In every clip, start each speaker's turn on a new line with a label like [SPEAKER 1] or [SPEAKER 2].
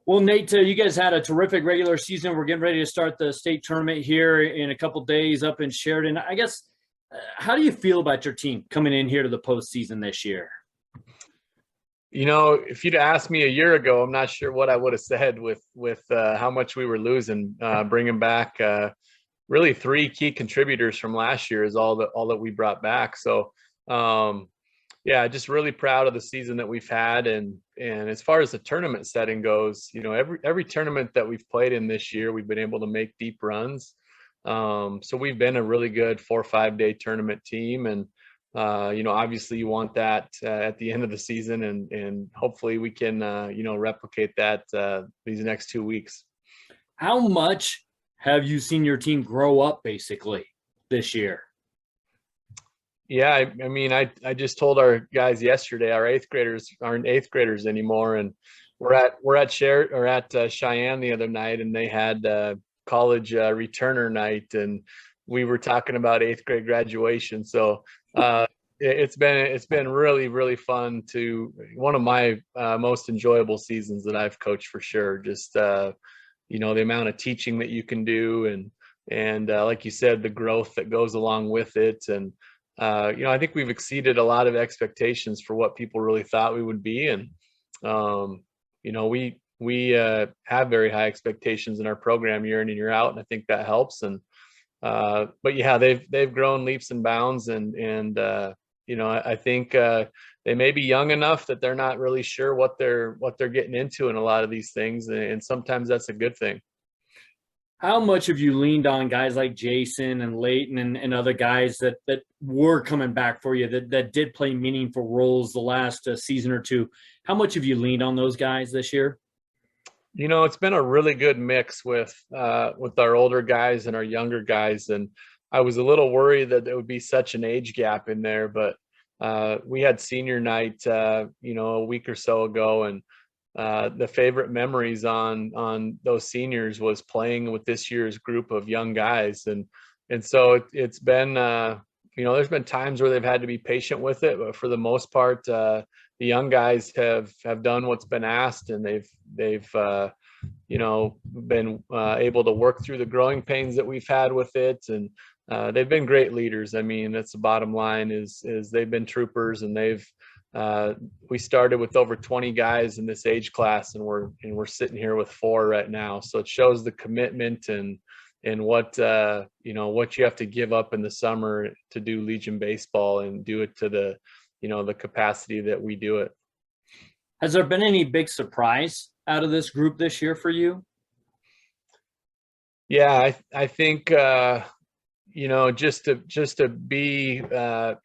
[SPEAKER 1] Well, Nate, you guys had a terrific regular season. We're getting ready to start the state tournament here in a couple days up in Sheridan. I guess, how do you feel about your team coming in here to the postseason this year?
[SPEAKER 2] If you'd asked me a year ago, I'm not sure what I would have said with how much we were losing. Bringing back really three key contributors from last year is all that we brought back. So, yeah, just really proud of the season that we've had. And as far as the tournament setting goes, every tournament that we've played in this year, we've been able to make deep runs. So we've been a really good 4 or 5 day tournament team. And obviously you want that at the end of the season, and hopefully we can, replicate that these next 2 weeks.
[SPEAKER 1] How much have you seen your team grow up basically this year?
[SPEAKER 2] Yeah, I mean, I just told our guys yesterday, our eighth graders aren't eighth graders anymore, and we're at Cheyenne the other night, and they had college returner night, and we were talking about eighth grade graduation. So it's been really, really fun. One of my most enjoyable seasons that I've coached, for sure. Just the amount of teaching that you can do, and like you said, the growth that goes along with it. And I think we've exceeded a lot of expectations for what people really thought we would be. And we have very high expectations in our program year in and year out, and I think that helps. And but yeah, they've grown leaps and bounds, and I think they may be young enough that they're not really sure what they're getting into in a lot of these things, and sometimes that's a good thing.
[SPEAKER 1] How much have you leaned on guys like Jason and Leighton and other guys that were coming back for you, that did play meaningful roles the last season or two? How much have you leaned on those guys this year?
[SPEAKER 2] It's been a really good mix with our older guys and our younger guys. And I was a little worried that there would be such an age gap in there, but we had senior night, a week or so ago, and the favorite memories on those seniors was playing with this year's group of young guys. And so it's been, there's been times where they've had to be patient with it, but for the most part, the young guys have done what's been asked, and they've been able to work through the growing pains that we've had with it. And they've been great leaders. I mean, that's the bottom line, is they've been troopers, and we started with over 20 guys in this age class, and we're sitting here with 4 right now. So it shows the commitment and what what you have to give up in the summer to do Legion baseball, and do it to the the capacity that we do it.
[SPEAKER 1] Has there been any big surprise out of this group this year for you?
[SPEAKER 2] Yeah, I think just to be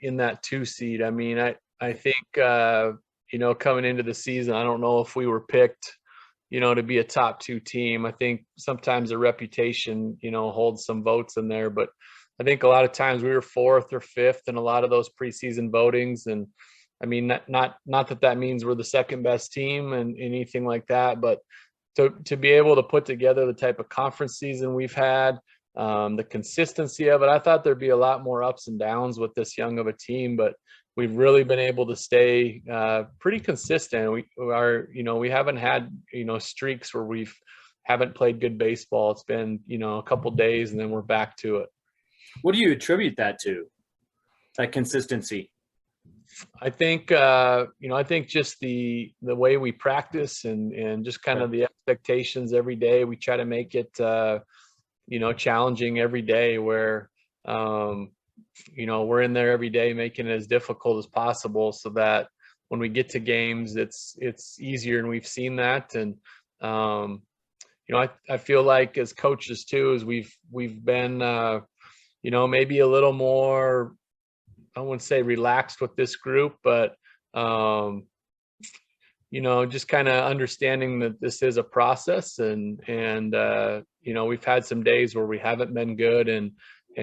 [SPEAKER 2] in that 2 seed. I mean, I think coming into the season, I don't know if we were picked to be a top 2 team. I think sometimes a reputation holds some votes in there, but I think a lot of times we were 4th or 5th in a lot of those preseason votings. And I mean, not that means we're the second best team and anything like that, but to be able to put together the type of conference season we've had, the consistency of it, I thought there'd be a lot more ups and downs with this young of a team, but we've really been able to stay pretty consistent. We haven't had streaks where we haven't played good baseball. It's been a couple days, and then we're back to it.
[SPEAKER 1] What do you attribute that to, that consistency?
[SPEAKER 2] I think just the way we practice, and just kind of the expectations every day. We try to make it challenging every day, where we're in there every day making it as difficult as possible, so that when we get to games, it's easier. And we've seen that. And I feel like as coaches too, as we've been maybe a little more, I wouldn't say relaxed with this group, but just kind of understanding that this is a process, and we've had some days where we haven't been good, and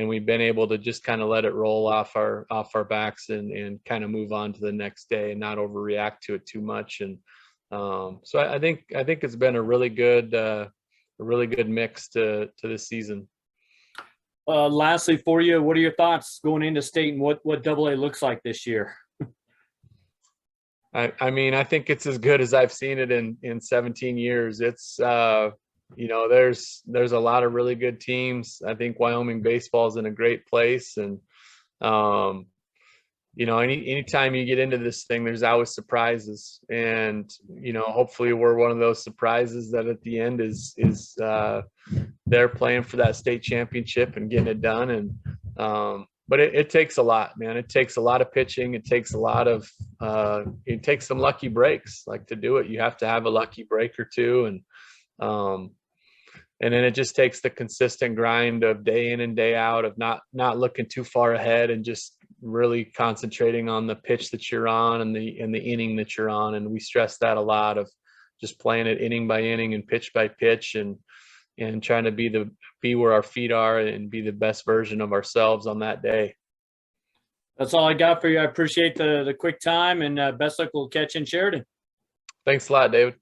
[SPEAKER 2] we've been able to just kind of let it roll off our backs, and kind of move on to the next day, and not overreact to it too much. And so I think it's been a really good mix to this season.
[SPEAKER 1] Lastly for you, what are your thoughts going into state, and what AA looks like this year?
[SPEAKER 2] I mean, I think it's as good as I've seen it in 17 years. It's you know, there's a lot of really good teams. I think Wyoming baseball is in a great place, and um, you know, anytime you get into this thing, there's always surprises, and you know, hopefully we're one of those surprises that at the end is they're playing for that state championship and getting it done. And but it takes a lot, man. It takes a lot of pitching. It takes a lot of it takes some lucky breaks. Like, to do it, you have to have a lucky break or two, um, and then it just takes the consistent grind of day in and day out of not looking too far ahead and just really concentrating on the pitch that you're on and the inning that you're on. And we stress that a lot, of just playing it inning by inning and pitch by pitch, and trying to be where our feet are and be the best version of ourselves on that day.
[SPEAKER 1] That's all I got for you. I appreciate the quick time, and best luck. We'll catch you in Sheridan.
[SPEAKER 2] Thanks a lot, David.